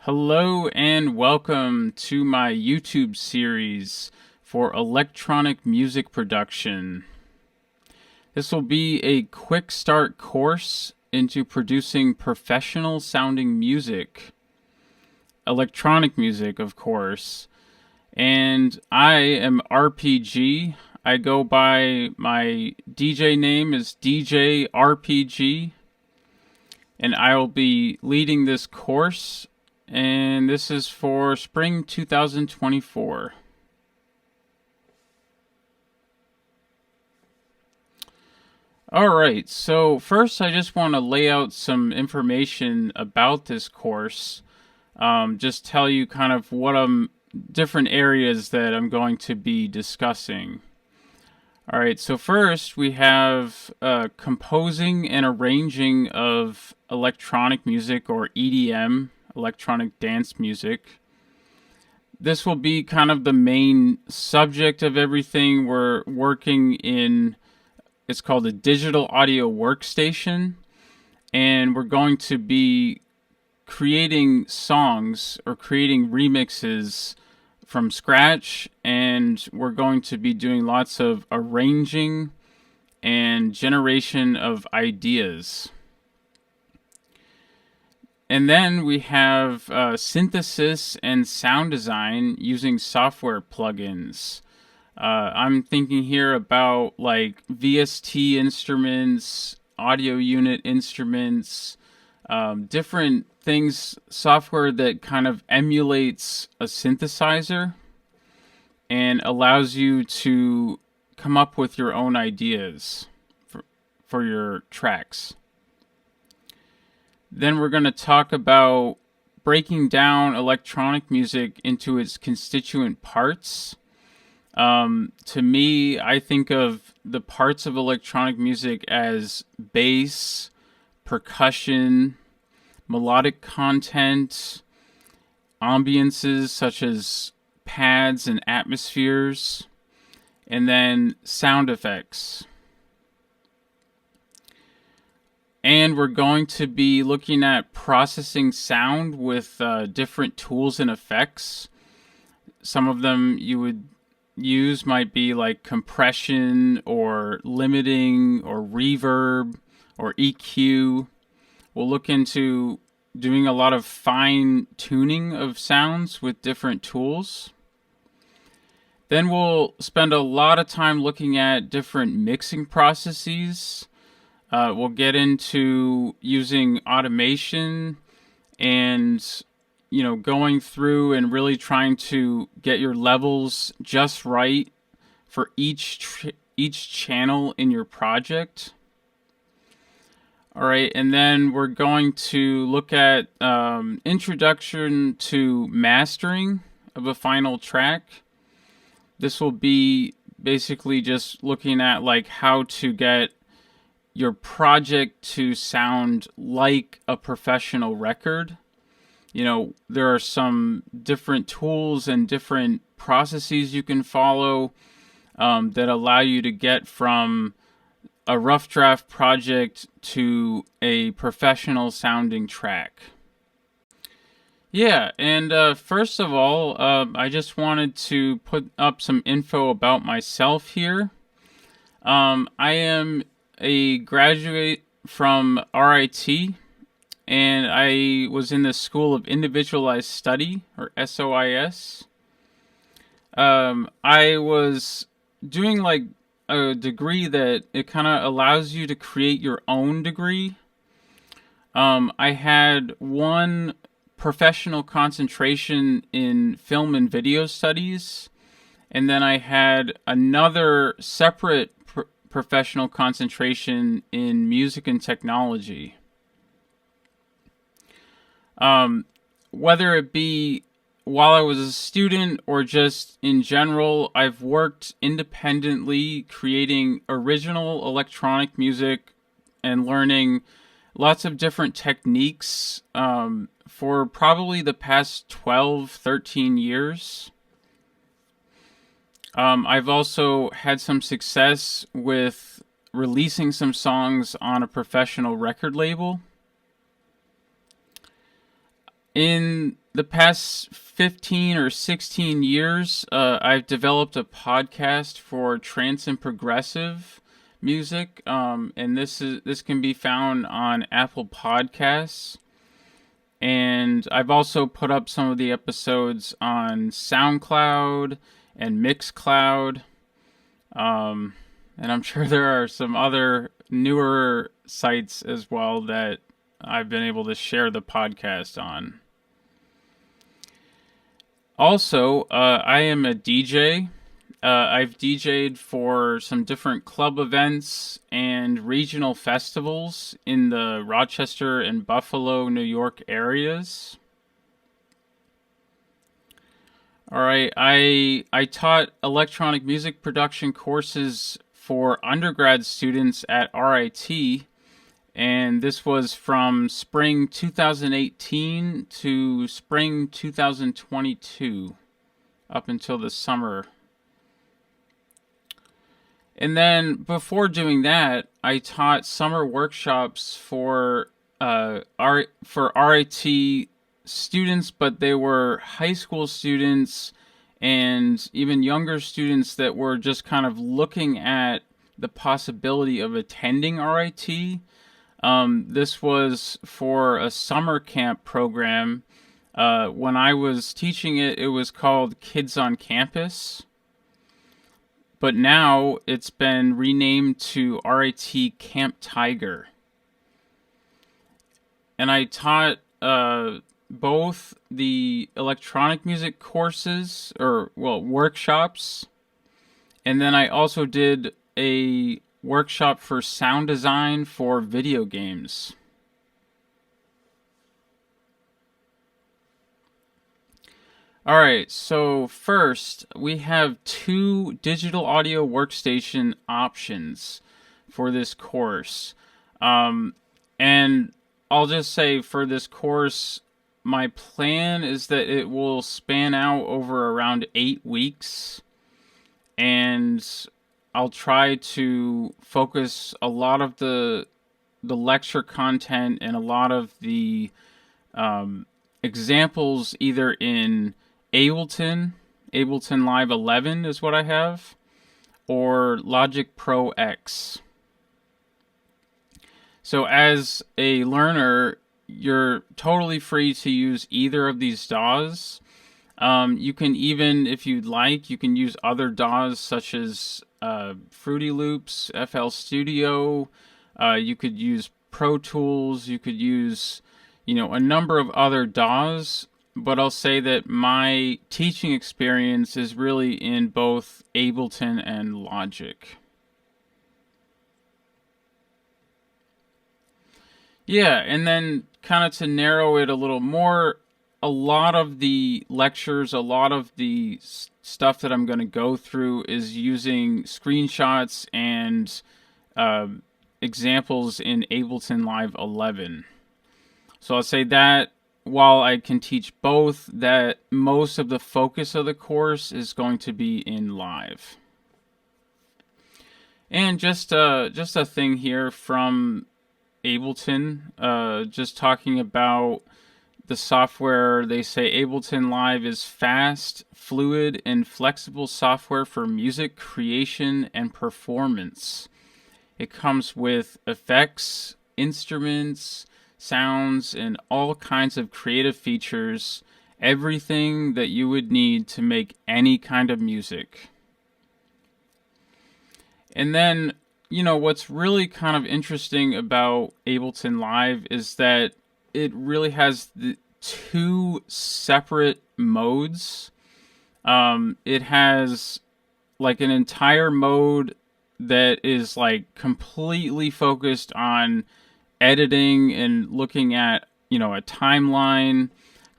Hello and welcome to my YouTube series for electronic music production. This will be a quick start course into producing professional sounding music. Electronic music, of course. And I am RPG. I go by my DJ name is DJ RPG. And I will be leading this course. And this is for spring 2024. Alright, so first I just want to lay out some information about this course. Just tell you kind of different areas that I'm going to be discussing. Alright, so first we have composing and arranging of electronic music, or EDM, electronic dance music. This will be kind of the main subject of everything. We're working in, it's called a digital audio workstation, and we're going to be creating songs or creating remixes from scratch, and we're going to be doing lots of arranging and generation of ideas. And then we have synthesis and sound design using software plugins. I'm thinking here about like VST instruments, audio unit instruments, different things, software that kind of emulates a synthesizer and allows you to come up with your own ideas for your tracks. Then we're going to talk about breaking down electronic music into its constituent parts. To me, I think of the parts of electronic music as bass, percussion, melodic content, ambiances such as pads and atmospheres, and then sound effects. And we're going to be looking at processing sound with different tools and effects. Some of them you would use might be like compression or limiting or reverb or EQ. We'll look into doing a lot of fine tuning of sounds with different tools. Then we'll spend a lot of time looking at different mixing processes. We'll get into using automation and, going through and really trying to get your levels just right for each channel in your project. All right, and then we're going to look at introduction to mastering of a final track. This will be basically just looking at like how to get your project to sound like a professional record. There are some different tools and different processes you can follow that allow you to get from a rough draft project to a professional sounding track. Yeah, and first of all, I just wanted to put up some info about myself here. I am a graduate from RIT, and I was in the School of Individualized Study, or SOIS. I was doing like a degree that it kind of allows you to create your own degree. I had one professional concentration in film and video studies, and then I had another separate professional concentration in music and technology. Whether it be while I was a student or just in general, I've worked independently creating original electronic music and learning lots of different techniques for probably the past 12, 13 years. I've also had some success with releasing some songs on a professional record label. In the past 15 or 16 years, I've developed a podcast for trance and progressive music, and this can be found on Apple Podcasts. And I've also put up some of the episodes on SoundCloud and Mixcloud. And I'm sure there are some other newer sites as well that I've been able to share the podcast on. Also, I am a DJ. I've DJ'd for some different club events and regional festivals in the Rochester and Buffalo, New York areas. All right, I taught electronic music production courses for undergrad students at RIT, and this was from spring 2018 to spring 2022, up until the summer. And then before doing that, I taught summer workshops for RIT students, but they were high school students and even younger students that were just kind of looking at the possibility of attending RIT. This was for a summer camp program. When I was teaching it, it was called Kids on Campus. But now it's been renamed to RIT Camp Tiger. And I taught both the electronic music courses, workshops, and then I also did a workshop for sound design for video games. All right, so first we have 2 digital audio workstation options for this course. And I'll just say for this course, my plan is that it will span out over around 8 weeks. And I'll try to focus a lot of the lecture content and a lot of the examples either in Ableton Live 11 is what I have, or Logic Pro X. So as a learner, you're totally free to use either of these DAWs. You can even, if you'd like, you can use other DAWs such as Fruity Loops, FL Studio. You could use Pro Tools. You could use, a number of other DAWs. But I'll say that my teaching experience is really in both Ableton and Logic. Yeah, and then kind of to narrow it a little more, a lot of the lectures, a lot of the stuff that I'm going to go through is using screenshots and examples in Ableton Live 11. So I'll say that while I can teach both, that most of the focus of the course is going to be in Live. And just a thing here from Ableton, just talking about the software. They say Ableton Live is fast, fluid, and flexible software for music creation and performance. It comes with effects, instruments, sounds, and all kinds of creative features, everything that you would need to make any kind of music. And then, what's really kind of interesting about Ableton Live is that it really has the 2 separate modes. It has like an entire mode that is like completely focused on editing and looking at, a timeline,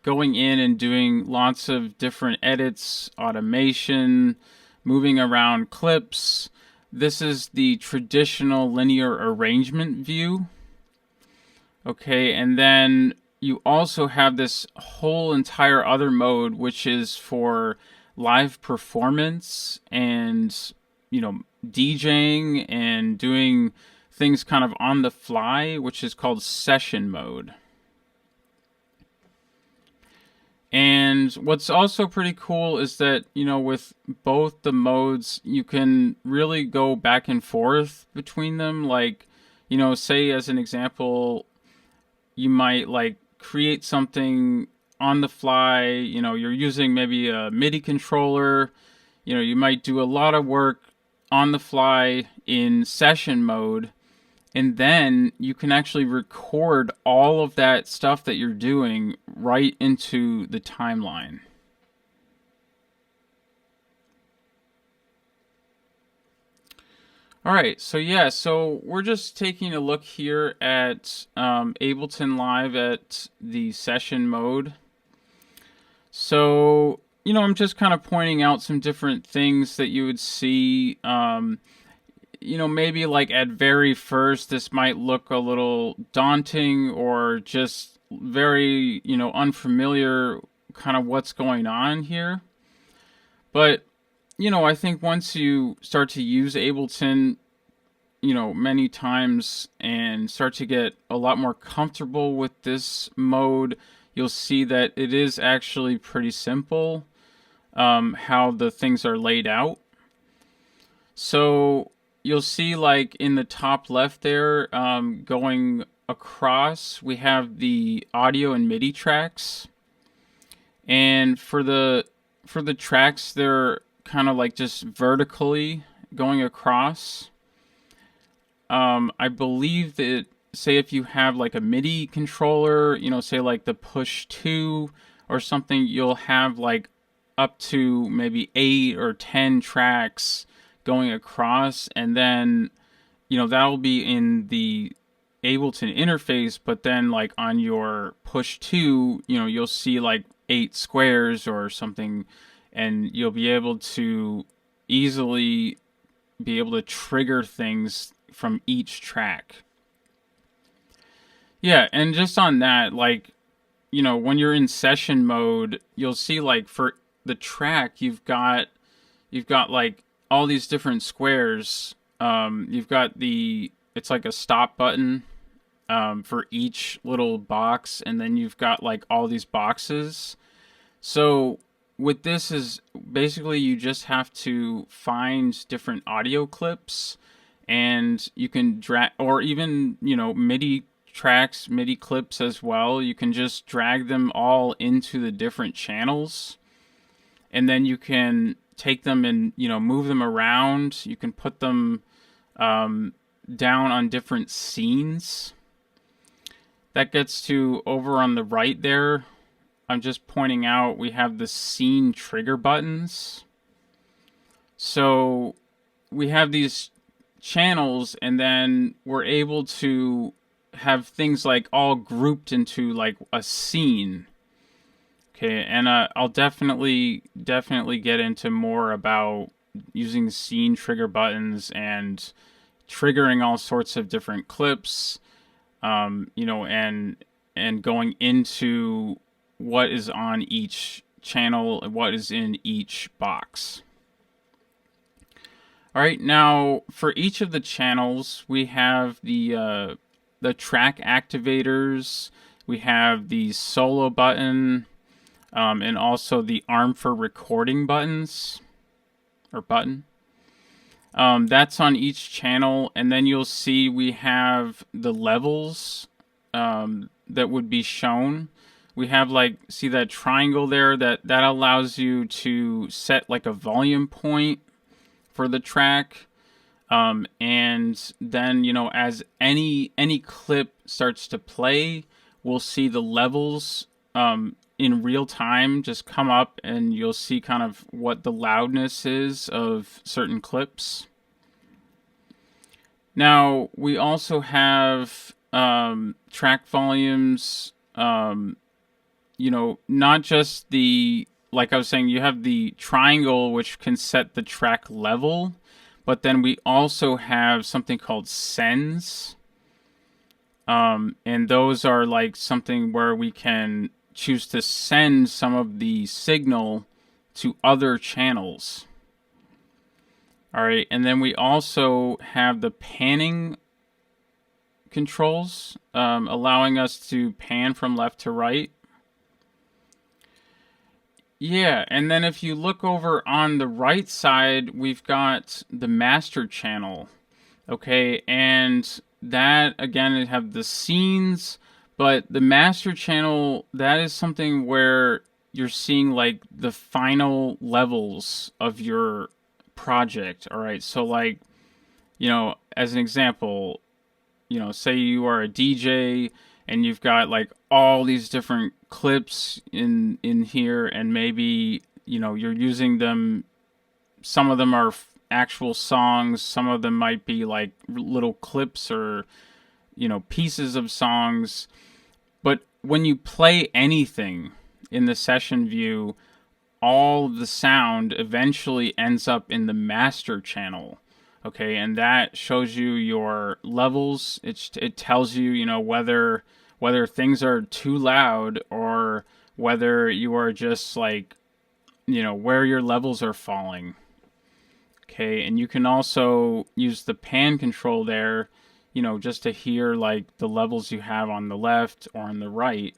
going in and doing lots of different edits, automation, moving around clips. This is the traditional linear arrangement view. Okay, and then you also have this whole entire other mode, which is for live performance and, DJing and doing things kind of on the fly, which is called session mode. And what's also pretty cool is that, with both the modes, you can really go back and forth between them. Like, say as an example, you might like create something on the fly. You're using maybe a MIDI controller. You might do a lot of work on the fly in session mode, and then you can actually record all of that stuff that you're doing right into the timeline. All right, so we're just taking a look here at Ableton Live at the session mode. So, I'm just kind of pointing out some different things that you would see. Maybe like at very first, this might look a little daunting or just very, unfamiliar kind of what's going on here. But, I think once you start to use Ableton, many times and start to get a lot more comfortable with this mode, you'll see that it is actually pretty simple how the things are laid out. So you'll see like in the top left there, going across, we have the audio and MIDI tracks. And for the tracks, they're kind of like just vertically going across. I believe that, say if you have like a MIDI controller, say like the push 2 or something, you'll have like up to maybe 8 or 10 tracks going across, and then that'll be in the Ableton interface, but then like on your push 2, you'll see like 8 squares or something, and you'll be able to easily be able to trigger things from each track. Yeah, and just on that, like, when you're in session mode, you'll see like for the track, you've got like all these different squares. You've got it's like a stop button for each little box, and then you've got like all these boxes. So with this is basically you just have to find different audio clips, and you can drag, or even MIDI tracks, MIDI clips as well. You can just drag them all into the different channels, and then you can take them and move them around. You can put them down on different scenes. That gets to over on the right there. I'm just pointing out we have the scene trigger buttons. So we have these channels, and then we're able to have things like all grouped into like a scene. Okay, and I'll definitely get into more about using scene trigger buttons and triggering all sorts of different clips, and going into what is on each channel and what is in each box. All right, now for each of the channels, we have the track activators, we have the solo button, and also the arm for recording buttons, or button. That's on each channel, and then you'll see we have the levels that would be shown. We have like, see that triangle there, that allows you to set like a volume point for the track. And then, as any clip starts to play, we'll see the levels in real time just come up, and you'll see kind of what the loudness is of certain clips. Now, we also have track volumes, not just like I was saying, you have the triangle, which can set the track level, but then we also have something called sends. And those are like something where we can choose to send some of the signal to other channels. All right, and then we also have the panning controls, allowing us to pan from left to right. Yeah, and then if you look over on the right side, we've got the master channel. Okay, and that again, it have the scenes, but the master channel, that is something where you're seeing like the final levels of your project. All right, so like, as an example, say you are a DJ and you've got like all these different clips in here, and maybe you're using them. Some of them are actual songs, some of them might be like little clips or pieces of songs. But when you play anything in the session view, all the sound eventually ends up in the master channel. Okay, and that shows you your levels. It tells you, whether things are too loud, or whether you are just like, where your levels are falling. Okay, and you can also use the pan control there, just to hear like the levels you have on the left or on the right.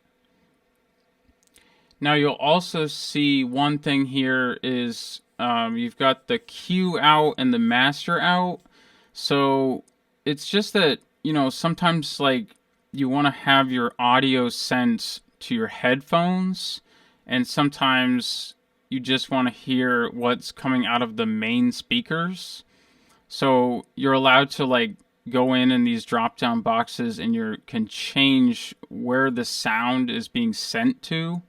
Now you'll also see one thing here is you've got the cue out and the master out. So it's just that, sometimes like you want to have your audio sent to your headphones, and sometimes you just want to hear what's coming out of the main speakers. So you're allowed to like go in these drop down boxes, and you can change where the sound is being sent to.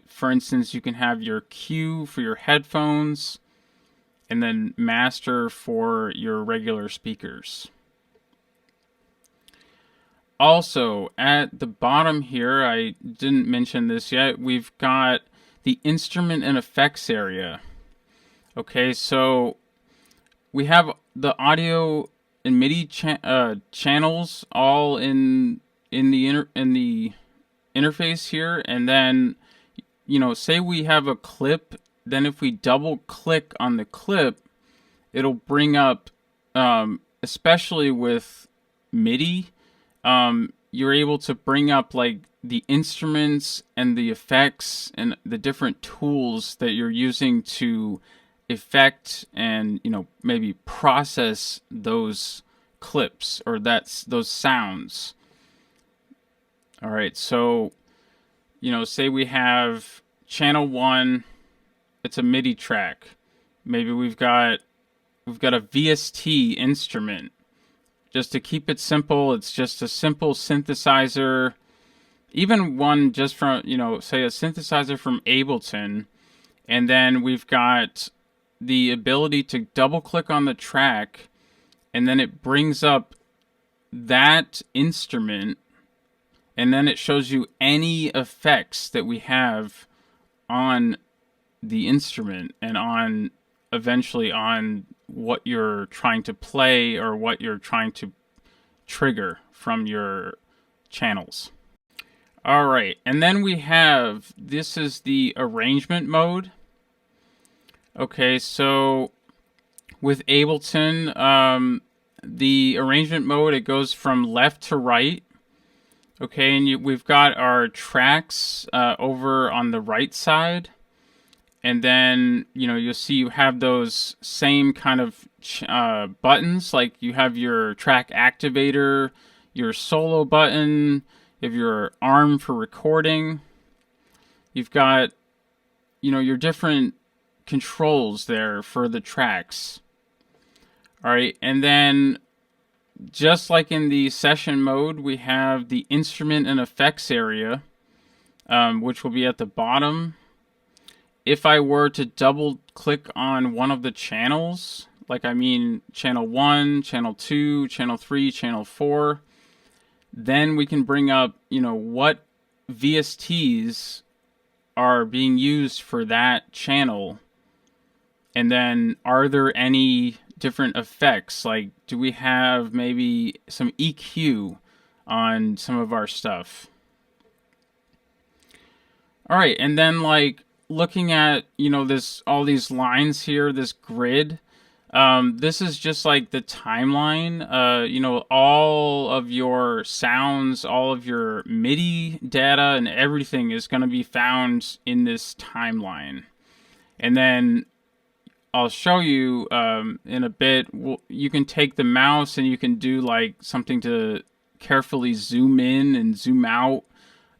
For instance, you can have your cue for your headphones and then master for your regular speakers. Also, at the bottom here, I didn't mention this yet, we've got the instrument and effects area. Okay, so we have the audio and MIDI channels all in the interface here, and then say we have a clip, then if we double click on the clip, it'll bring up, especially with MIDI, you're able to bring up like the instruments and the effects and the different tools that you're using to effect and, maybe process those clips or those sounds. All right, so say we have channel 1, it's a MIDI track. Maybe we've got a VST instrument. Just to keep it simple, it's just a simple synthesizer. Even one just from, say a synthesizer from Ableton. And then we've got the ability to double click on the track, and then it brings up that instrument, and then it shows you any effects that we have on the instrument and on eventually on what you're trying to play or what you're trying to trigger from your channels. All right, and then we have, this is the arrangement mode. Okay, so with Ableton, the arrangement mode, it goes from left to right. Okay, and we've got our tracks over on the right side. And then, you'll see you have those same kind of buttons. Like you have your track activator, your solo button, you have your arm for recording. You've got, your different controls there for the tracks. All right, and then just like in the session mode, we have the instrument and effects area, which will be at the bottom. If I were to double click on one of the channels, channel 1, channel 2, channel 3, channel 4, then we can bring up, what VSTs are being used for that channel. And then are there any different effects? Like, do we have maybe some EQ on some of our stuff? All right, and then like looking at, all these lines here, this grid, This is just like the timeline. All of your sounds, all of your MIDI data, and everything is going to be found in this timeline. And then I'll show you in a bit. You can take the mouse and you can do like something to carefully zoom in and zoom out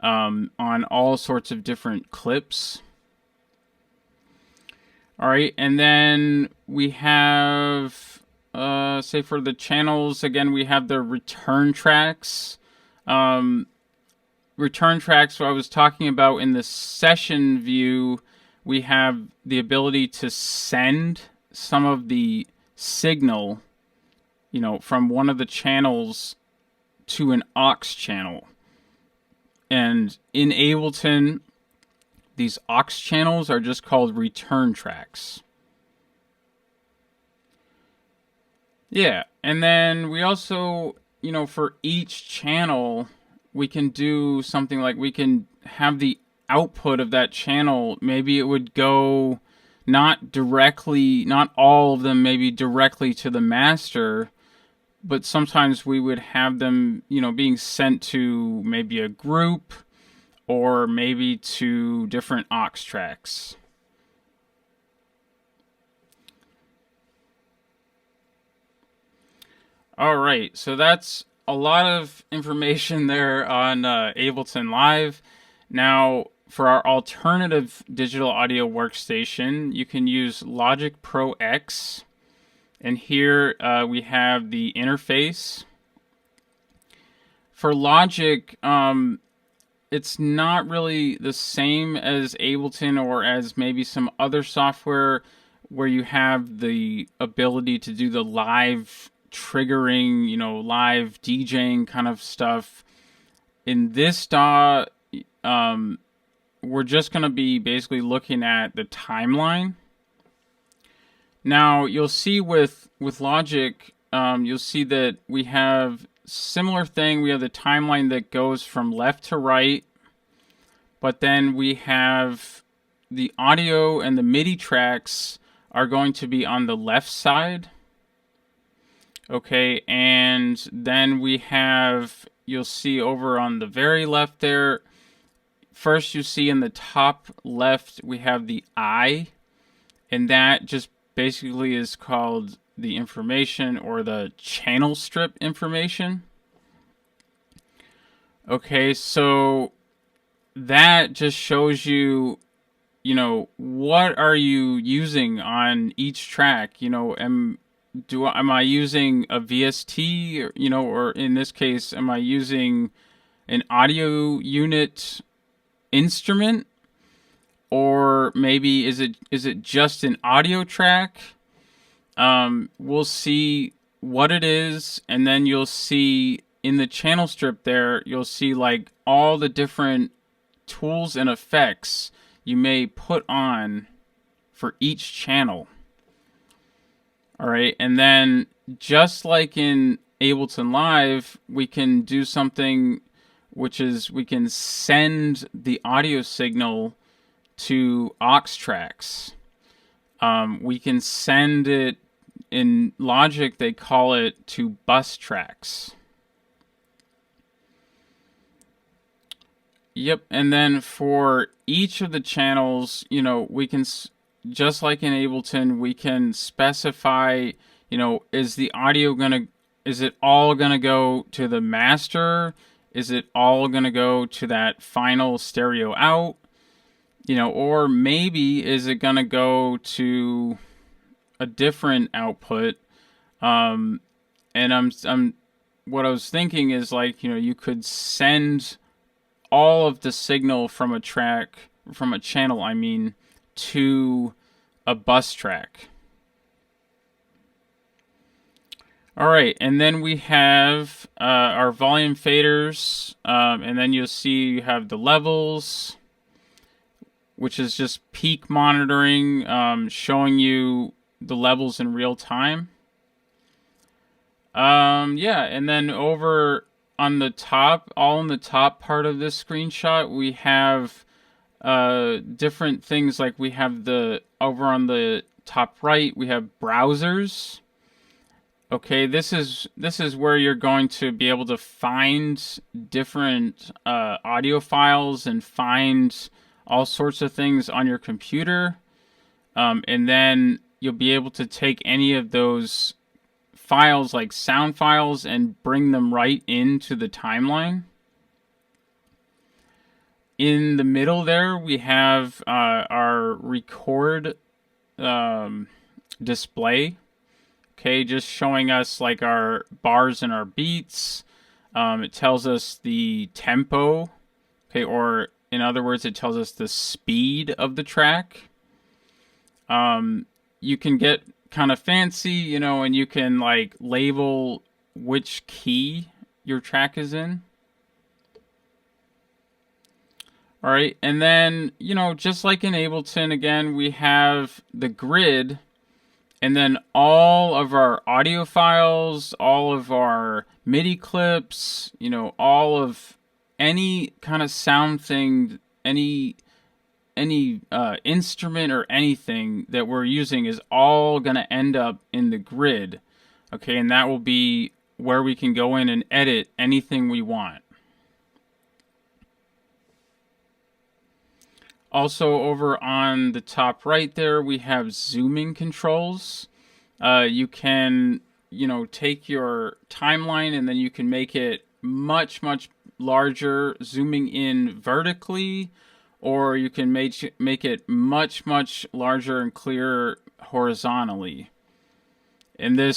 on all sorts of different clips. All right, and then we have, say for the channels, again, we have the return tracks. Return tracks, what I was talking about in the session view, we have the ability to send some of the signal, from one of the channels to an aux channel. And in Ableton, these aux channels are just called return tracks. Yeah, and then we also, for each channel, we can do something like we can have the output of that channel. Maybe it would go not all of them maybe directly to the master, but sometimes we would have them, being sent to maybe a group or maybe to different aux tracks. All right, so that's a lot of information there on Ableton Live. Now, for our alternative digital audio workstation, you can use Logic Pro X. And here we have the interface. For Logic, it's not really the same as Ableton or as maybe some other software where you have the ability to do the live triggering, live DJing kind of stuff. In this DAW, we're just going to be basically looking at the timeline. Now, you'll see with Logic, you'll see that we have similar thing. We have the timeline that goes from left to right, but then we have the audio and the MIDI tracks are going to be on the left side. Okay, and then we have, you'll see over on the very left there, first you see in the top left, we have the I, and that just basically is called the information or the channel strip information. Okay, so that just shows you, what are you using on each track? Am I using a VST, or in this case, am I using an audio unit instrument? Or maybe is it just an audio track? We'll see what it is, and then you'll see in the channel strip there, you'll see like all the different tools and effects you may put on for each channel. All right, and then just like in Ableton Live, we can do something which is we can send the audio signal to aux tracks. We can send it, in Logic they call it, to bus tracks. Yep, and then for each of the channels, we can, just like in Ableton, we can specify, is the audio is it all gonna go to the master? Is it all gonna go to that final stereo out? Or maybe is it gonna go to a different output? And what I was thinking is like, you could send all of the signal from a channel, to a bus track. All right, and then we have our volume faders, and then you'll see you have the levels, which is just peak monitoring, showing you the levels in real time. And then over on the top, all in the top part of this screenshot, we have different things. Like we have over on the top right, we have browsers. Okay, this is where you're going to be able to find different audio files and find all sorts of things on your computer, and then you'll be able to take any of those files, like sound files, and bring them right into the timeline. In the middle there, we have our record display. Okay, just showing us like our bars and our beats. It tells us the tempo. Okay, or in other words, it tells us the speed of the track. You can get kind of fancy, and you can like label which key your track is in. All right, and then, just like in Ableton, again, we have the grid. And then all of our audio files, all of our MIDI clips, all of any kind of sound thing, any instrument or anything that we're using is all going to end up in the grid. Okay, and that will be where we can go in and edit anything we want. Also, over on the top right there, we have zooming controls. You can, take your timeline and then you can make it much, much larger, zooming in vertically, or you can make it much, much larger and clearer horizontally. And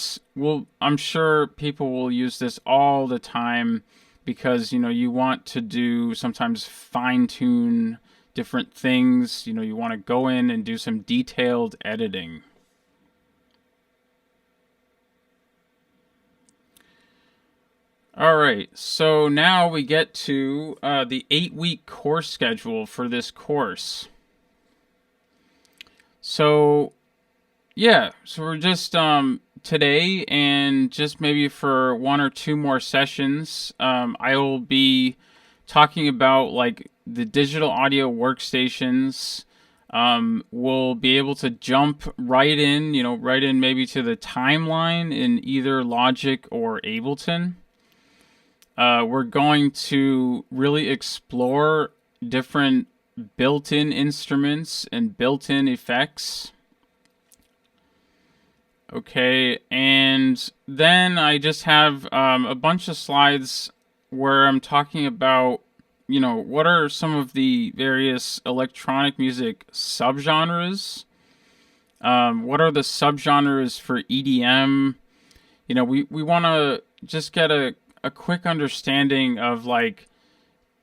I'm sure people will use this all the time because, you want to do sometimes fine-tune different things. You want to go in and do some detailed editing. All right, so now we get to the 8-week course schedule for this course. So we're just today and just maybe for 1 or 2 more sessions, I will be talking about like the digital audio workstations. We'll be able to jump right in maybe to the timeline in either Logic or Ableton. We're going to really explore different built-in instruments and built-in effects. Okay, and then I just have a bunch of slides where I'm talking about, what are some of the various electronic music subgenres? What are the subgenres for EDM? We want to just get a quick understanding of like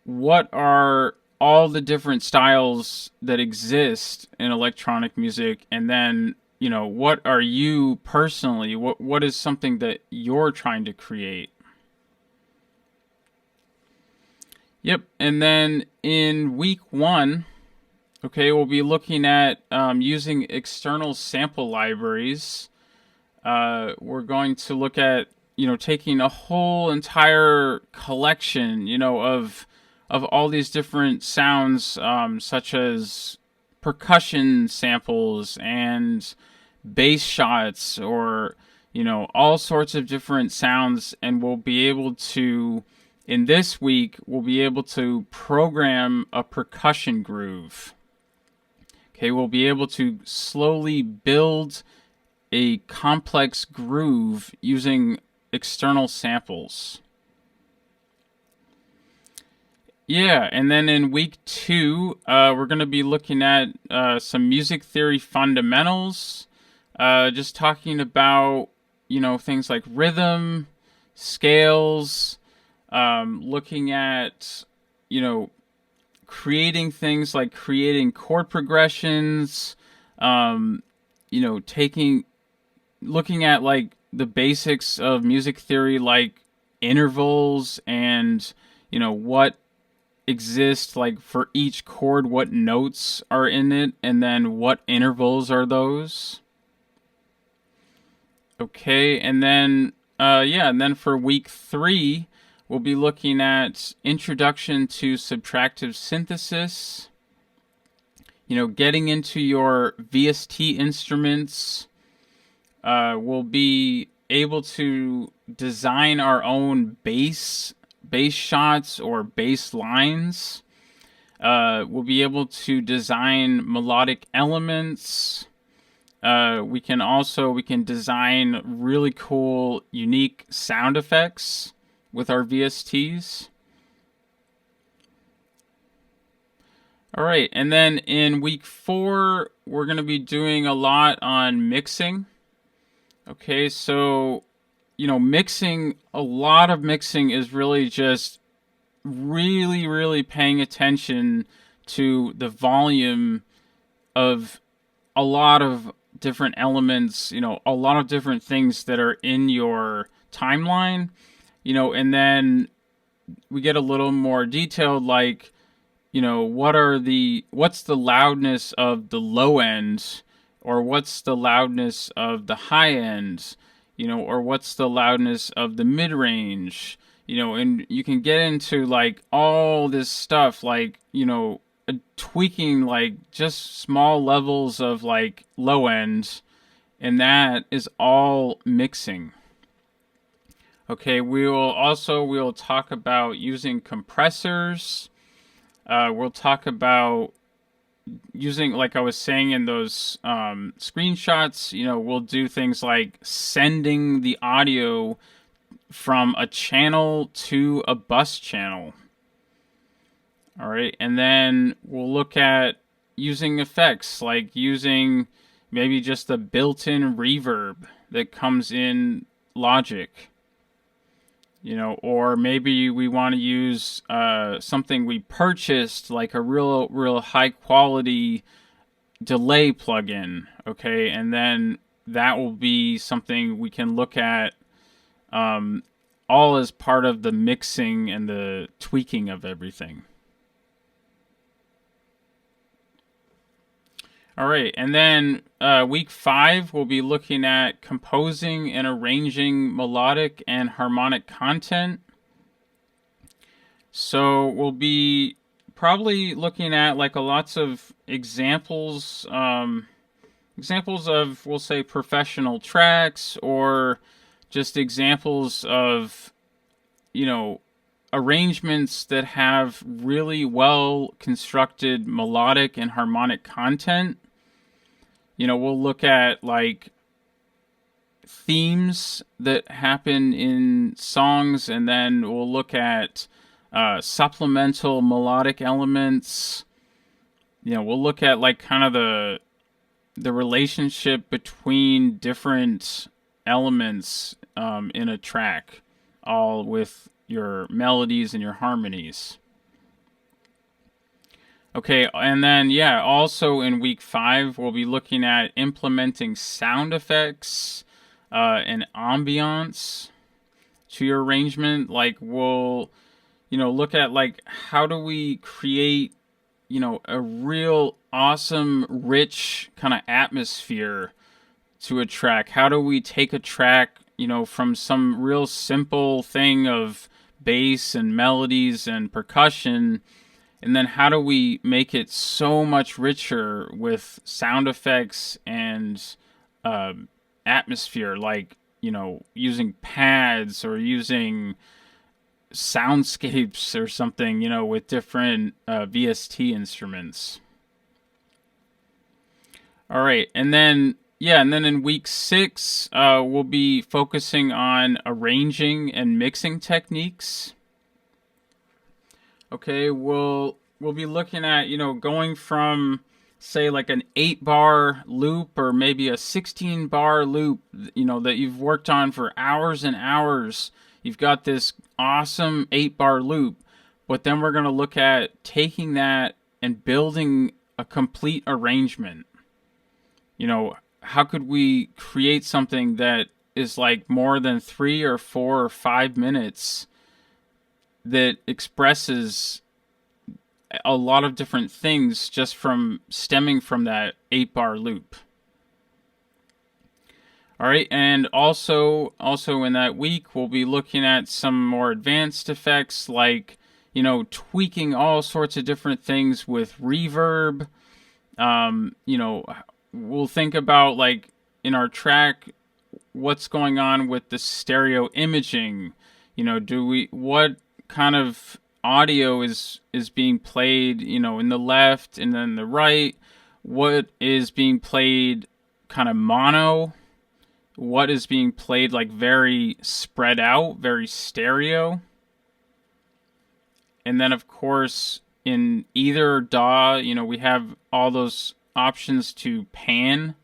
what are all the different styles that exist in electronic music, and then what are you personally, what is something that you're trying to create. Yep, and then in week 1, okay, we'll be looking at using external sample libraries. We're going to look at taking a whole entire collection, of all these different sounds, such as percussion samples and bass shots, or all sorts of different sounds, and we'll be able to, in this week, we'll be able to program a percussion groove. Okay, we'll be able to slowly build a complex groove using external samples. Yeah, and then in week 2, we're going to be looking at some music theory fundamentals, just talking about, things like rhythm, scales, looking at, creating things like creating chord progressions, looking at like the basics of music theory, like intervals and, what exists like for each chord, what notes are in it, and then what intervals are those. Okay, and then for week 3, we'll be looking at introduction to subtractive synthesis, Getting into your VST instruments, we'll be able to design our own bass shots or bass lines. We'll be able to design melodic elements. We can design really cool, unique sound effects with our VSTs. All right, and then in week 4, we're going to be doing a lot on mixing. Okay, so, mixing, a lot of mixing is really just really, really paying attention to the volume of a lot of different elements, a lot of different things that are in your timeline, and then we get a little more detailed, like, what's the loudness of the low end, or what's the loudness of the high end, or what's the loudness of the mid range, and you can get into like all this stuff, like, tweaking like just small levels of like low end, and that is all mixing. Okay, we'll talk about using compressors. We'll talk about using, like I was saying in those screenshots, we'll do things like sending the audio from a channel to a bus channel. All right, and then we'll look at using effects, like using maybe just the built-in reverb that comes in Logic. Or maybe we want to use something we purchased, like a real high quality delay plugin. Okay, and then that will be something we can look at, all as part of the mixing and the tweaking of everything. All right, and then week 5, we'll be looking at composing and arranging melodic and harmonic content. So we'll be probably looking at like lots of examples of, we'll say, professional tracks, or just examples of, arrangements that have really well constructed melodic and harmonic content. We'll look at like themes that happen in songs, and then we'll look at supplemental melodic elements. We'll look at like kind of the relationship between different elements in a track, all with your melodies and your harmonies. Okay, and then, also in week 5, we'll be looking at implementing sound effects and ambiance to your arrangement. Like, we'll, look at, like, how do we create, a real awesome, rich kind of atmosphere to a track? How do we take a track, from some real simple thing of bass and melodies and percussion, and then how do we make it so much richer with sound effects and atmosphere, like, using pads or using soundscapes or something, with different VST instruments. All right, and then in week 6, we'll be focusing on arranging and mixing techniques. Okay, we'll be looking at, going from, say, like an 8-bar loop, or maybe a 16-bar loop, that you've worked on for hours and hours. You've got this awesome 8-bar loop, but then we're going to look at taking that and building a complete arrangement. How could we create something that is like more than 3 or 4 or 5 minutes that expresses a lot of different things just from stemming from that 8-bar loop? All right, and also in that week, we'll be looking at some more advanced effects, like, tweaking all sorts of different things with reverb, You know, we'll think about like in our track what's going on with the stereo imaging. You know, what kind of audio is being played, you know, in the left and then the right? What is being played kind of mono? What is being played like very spread out, very stereo? And then of course in either DAW, you know, we have all those options to pan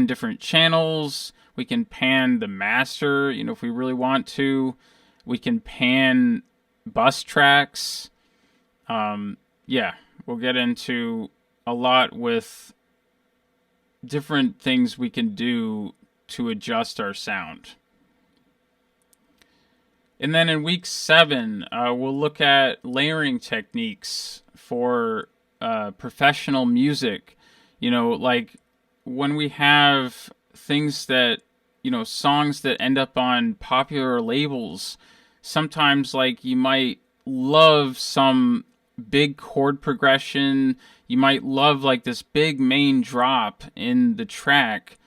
different channels. We can pan the master, you know, if we really want to. We can pan bus tracks. Yeah, we'll get into a lot with different things we can do to adjust our sound. And then in week 7, we'll look at layering techniques for professional music. You know, like when we have things that, you know, songs that end up on popular labels, sometimes like you might love some big chord progression, you might love like this big main drop in the track,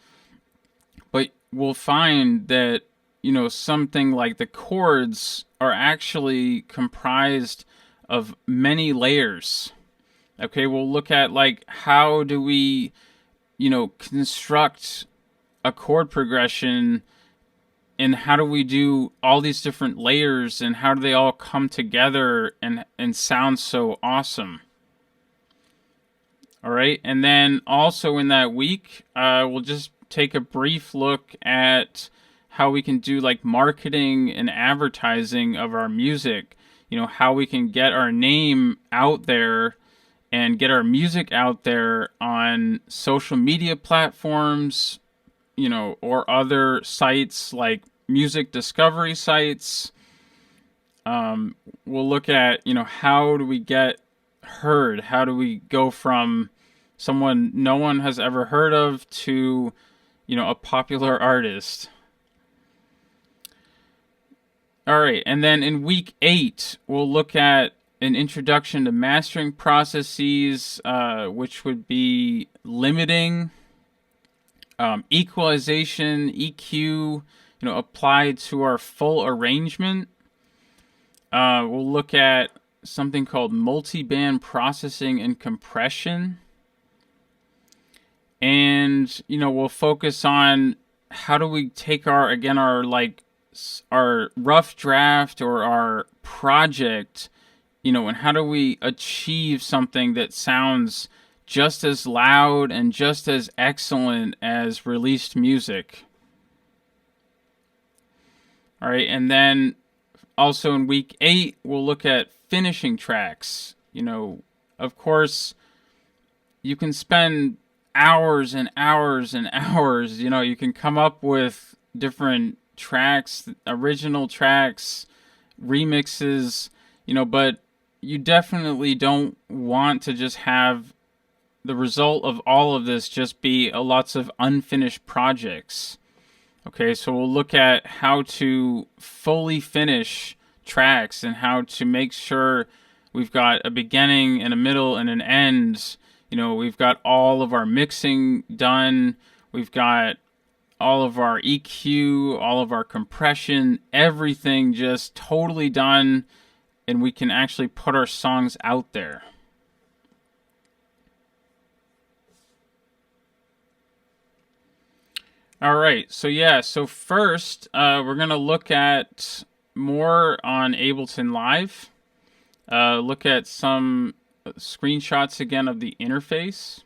but we'll find that, you know, something like the chords are actually comprised of many layers. Okay, we'll look at like how do we, you know, construct a chord progression, and how do we do all these different layers, and how do they all come together and sound so awesome. All right, and then also in that week, we'll just take a brief look at how we can do like marketing and advertising of our music. You know, how we can get our name out there and get our music out there on social media platforms, you know, or other sites like music discovery sites. We'll look at, you know, how do we get heard? How do we go from someone no one has ever heard of to, you know, a popular artist? All right, and then in week 8, we'll look at an introduction to mastering processes, which would be limiting, equalization, EQ, you know, applied to our full arrangement. We'll look at something called multi-band processing and compression. And, you know, we'll focus on how do we take our rough draft or our project, you know, and how do we achieve something that sounds just as loud and just as excellent as released music. All right, and then also in week 8, we'll look at finishing tracks. You know, of course, you can spend hours and hours and hours, you know, you can come up with different tracks, original tracks, remixes, you know, but you definitely don't want to just have the result of all of this just be lots of unfinished projects. Okay, so we'll look at how to fully finish tracks and how to make sure we've got a beginning and a middle and an end. You know, we've got all of our mixing done. We've got all of our EQ, all of our compression, everything just totally done, and we can actually put our songs out there. All right, so first we're going to look at more on Ableton Live, look at some screenshots again of the interface.